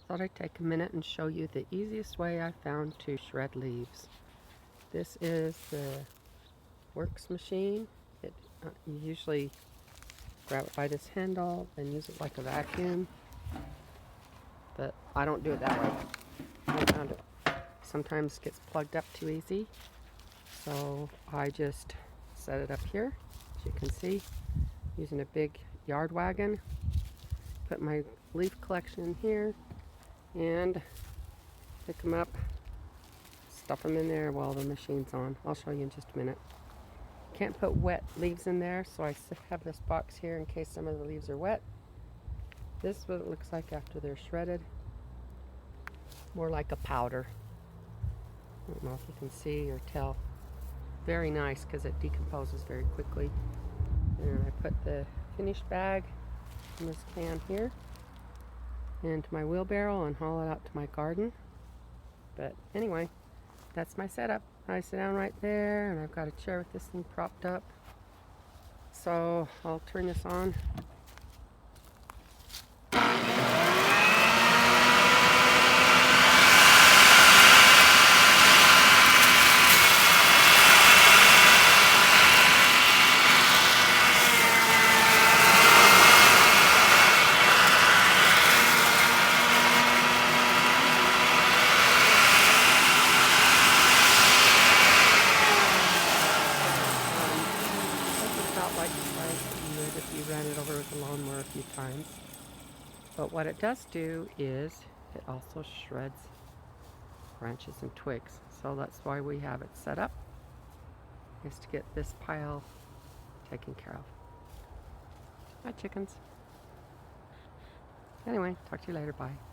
Thought I'd take a minute and show you the easiest way I found to shred leaves. This is the Works machine. You usually grab it by this handle and use it like a vacuum, but I don't do it that way. I found it sometimes gets plugged up too easy, so I just set it up here, as you can see, using a big yard wagon. Put my leaf collection in here and pick them up, stuff them in there while the machine's on. I'll show you in just a minute. Can't put wet leaves in there, so I have this box here in case some of the leaves are wet. This is what it looks like after they're shredded. More like a powder. I don't know if you can see or tell. Very nice because it decomposes very quickly. And I put the finished bag in this can here into my wheelbarrow and haul it out to my garden. But anyway, that's my setup. I sit down right there and I've got a chair with this thing propped up. So I'll turn this on. Like you would if you ran it over with a lawnmower a few times. But what it does do is it also shreds branches and twigs. So that's why we have it set up, is to get this pile taken care of. Hi chickens. Anyway, talk to you later. Bye.